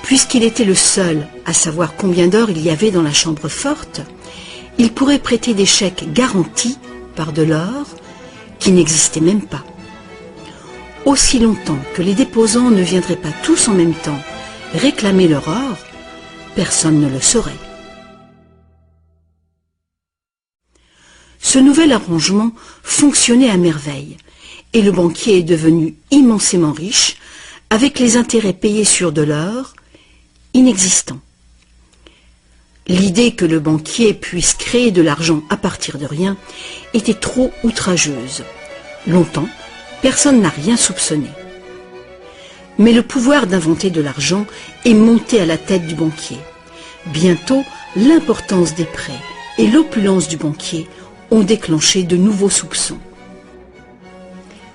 Puisqu'il était le seul à savoir combien d'or il y avait dans la chambre forte, il pourrait prêter des chèques garantis par de l'or qui n'existait même pas. Aussi longtemps que les déposants ne viendraient pas tous en même temps réclamer leur or, personne ne le saurait. Ce nouvel arrangement fonctionnait à merveille et le banquier est devenu immensément riche avec les intérêts payés sur de l'or inexistant. L'idée que le banquier puisse créer de l'argent à partir de rien était trop outrageuse. Longtemps, personne n'a rien soupçonné. Mais le pouvoir d'inventer de l'argent est monté à la tête du banquier. Bientôt, l'importance des prêts et l'opulence du banquier ont déclenché de nouveaux soupçons.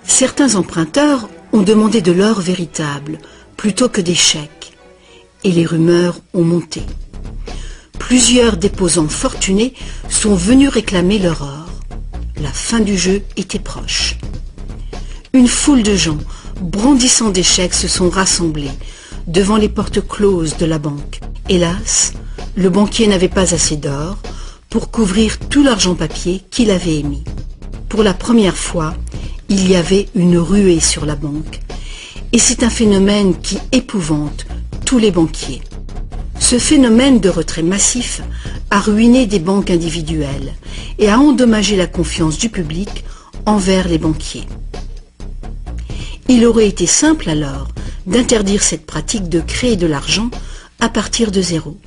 Certains emprunteurs ont demandé de l'or véritable plutôt que des chèques, et les rumeurs ont monté. Plusieurs déposants fortunés sont venus réclamer leur or. La fin du jeu était proche. Une foule de gens, brandissant des chèques, se sont rassemblés devant les portes closes de la banque. Hélas, le banquier n'avait pas assez d'or pour couvrir tout l'argent papier qu'il avait émis. Pour la première fois, il y avait une ruée sur la banque. Et c'est un phénomène qui épouvante tous les banquiers. Ce phénomène de retrait massif a ruiné des banques individuelles et a endommagé la confiance du public envers les banquiers. Il aurait été simple alors d'interdire cette pratique de créer de l'argent à partir de zéro.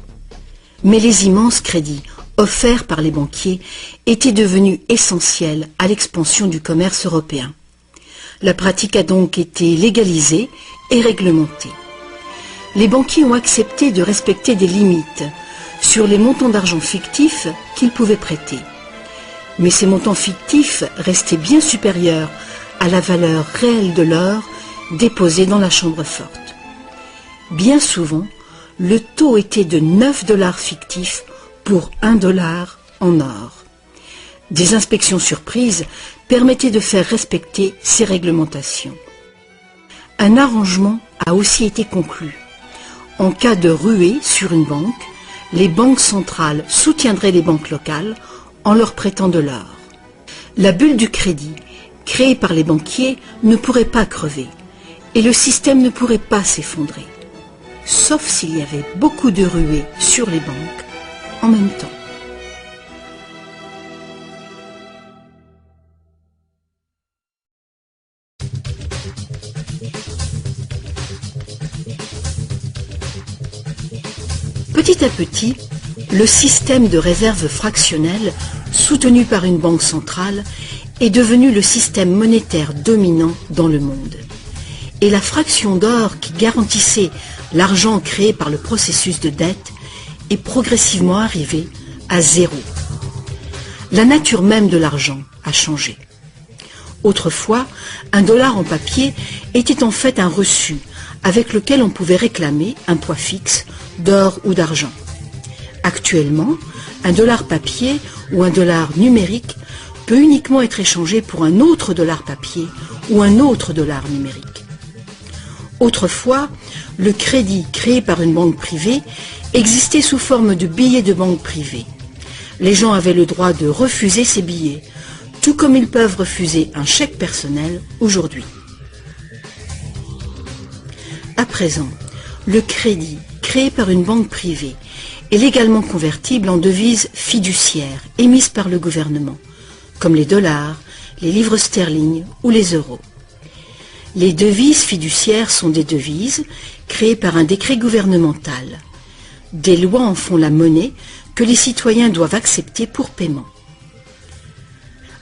Mais les immenses crédits offerts par les banquiers étaient devenus essentiels à l'expansion du commerce européen. La pratique a donc été légalisée et réglementée. Les banquiers ont accepté de respecter des limites sur les montants d'argent fictifs qu'ils pouvaient prêter. Mais ces montants fictifs restaient bien supérieurs à la valeur réelle de l'or déposé dans la chambre forte. Bien souvent, le taux était de 9 $ fictifs pour 1 $ en or. Des inspections surprises permettaient de faire respecter ces réglementations. Un arrangement a aussi été conclu. En cas de ruée sur une banque, les banques centrales soutiendraient les banques locales en leur prêtant de l'or. La bulle du crédit, créée par les banquiers, ne pourrait pas crever et le système ne pourrait pas s'effondrer, sauf s'il y avait beaucoup de ruées sur les banques en même temps. Petit à petit, le système de réserve fractionnelle, soutenu par une banque centrale, est devenu le système monétaire dominant dans le monde. Et la fraction d'or qui garantissait l'argent créé par le processus de dette est progressivement arrivée à zéro. La nature même de l'argent a changé. Autrefois, un dollar en papier était en fait un reçu avec lequel on pouvait réclamer un poids fixe d'or ou d'argent. Actuellement, un dollar papier ou un dollar numérique peut uniquement être échangé pour un autre dollar papier ou un autre dollar numérique. Autrefois, le crédit créé par une banque privée existait sous forme de billets de banque privée. Les gens avaient le droit de refuser ces billets, tout comme ils peuvent refuser un chèque personnel aujourd'hui. À présent, le crédit créé par une banque privée est légalement convertible en devises fiduciaires émises par le gouvernement, comme les dollars, les livres sterling ou les euros. Les devises fiduciaires sont des devises créées par un décret gouvernemental. Des lois en font la monnaie que les citoyens doivent accepter pour paiement.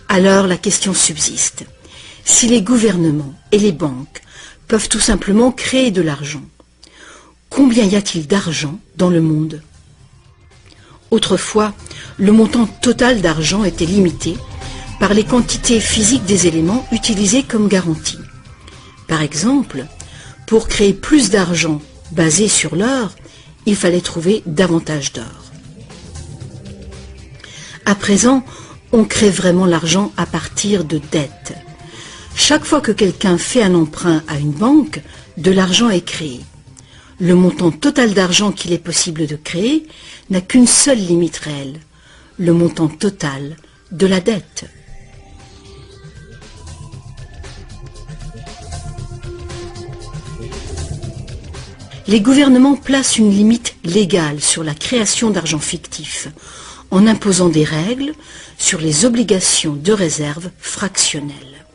Alors la question subsiste. Si les gouvernements et les banques peuvent tout simplement créer de l'argent, combien y a-t-il d'argent dans le monde? Autrefois, le montant total d'argent était limité par les quantités physiques des éléments utilisés comme garantie. Par exemple, pour créer plus d'argent basé sur l'or, il fallait trouver davantage d'or. À présent, on crée vraiment l'argent à partir de dettes. Chaque fois que quelqu'un fait un emprunt à une banque, de l'argent est créé. Le montant total d'argent qu'il est possible de créer n'a qu'une seule limite réelle, le montant total de la dette. Les gouvernements placent une limite légale sur la création d'argent fictif en imposant des règles sur les obligations de réserve fractionnelles.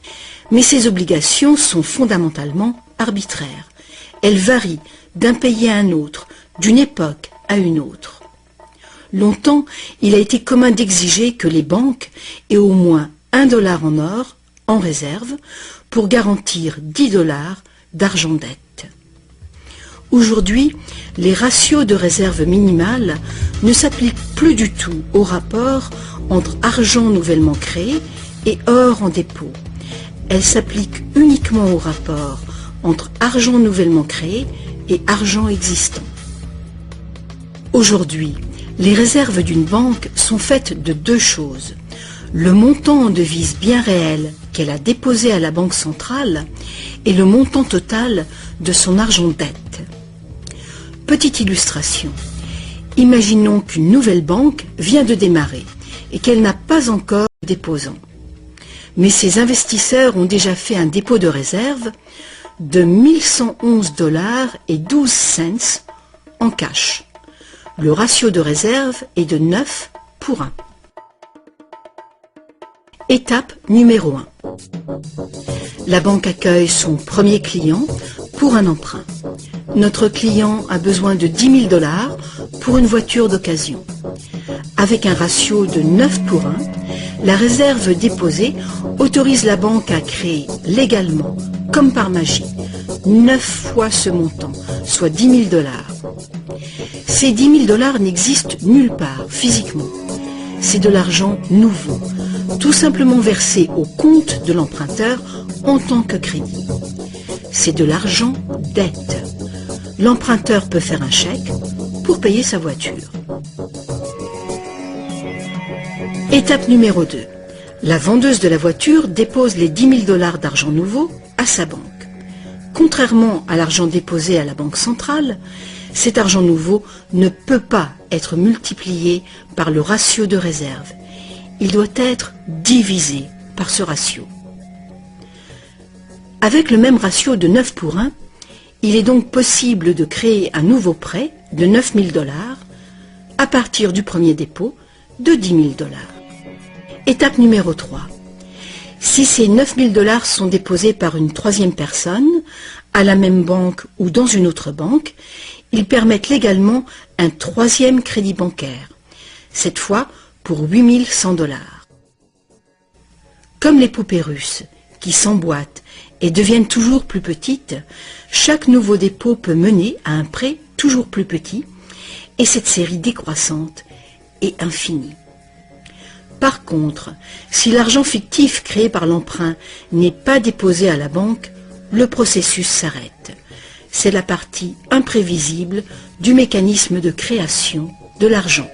Mais ces obligations sont fondamentalement arbitraires. Elles varient d'un pays à un autre, d'une époque à une autre. Longtemps, il a été commun d'exiger que les banques aient au moins $1 en or en réserve pour garantir $10 d'argent-dette. Aujourd'hui, les ratios de réserve minimale ne s'appliquent plus du tout au rapport entre argent nouvellement créé et or en dépôt. Elles s'appliquent uniquement au rapport entre argent nouvellement créé et argent existant. Aujourd'hui, les réserves d'une banque sont faites de deux choses. Le montant en devise bien réelle qu'elle a déposé à la banque centrale et le montant total de son argent-dette. Petite illustration. Imaginons qu'une nouvelle banque vient de démarrer et qu'elle n'a pas encore de déposant. Mais ses investisseurs ont déjà fait un dépôt de réserve de $1111,12 en cash. Le ratio de réserve est de 9 pour 1. Étape numéro 1. La banque accueille son premier client pour un emprunt. Notre client a besoin de $10 000 pour une voiture d'occasion. Avec un ratio de 9 pour 1, la réserve déposée autorise la banque à créer légalement, comme par magie, 9 fois ce montant, soit $10 000. Ces $10 000 n'existent nulle part physiquement. C'est de l'argent nouveau, tout simplement versé au compte de l'emprunteur en tant que crédit. C'est de l'argent dette. L'emprunteur peut faire un chèque pour payer sa voiture. Étape numéro 2. La vendeuse de la voiture dépose les $10 000 d'argent nouveau à sa banque. Contrairement à l'argent déposé à la banque centrale, cet argent nouveau ne peut pas être multiplié par le ratio de réserve. Il doit être divisé par ce ratio. Avec le même ratio de 9 pour 1, il est donc possible de créer un nouveau prêt de $9 000 à partir du premier dépôt de $10 000. Étape numéro 3. Si ces $9 000 sont déposés par une troisième personne, à la même banque ou dans une autre banque, ils permettent légalement un troisième crédit bancaire, cette fois pour $8 100. Comme les poupées russes, qui s'emboîtent et deviennent toujours plus petites, chaque nouveau dépôt peut mener à un prêt toujours plus petit, et cette série décroissante est infinie. Par contre, si l'argent fictif créé par l'emprunt n'est pas déposé à la banque, le processus s'arrête. C'est la partie imprévisible du mécanisme de création de l'argent.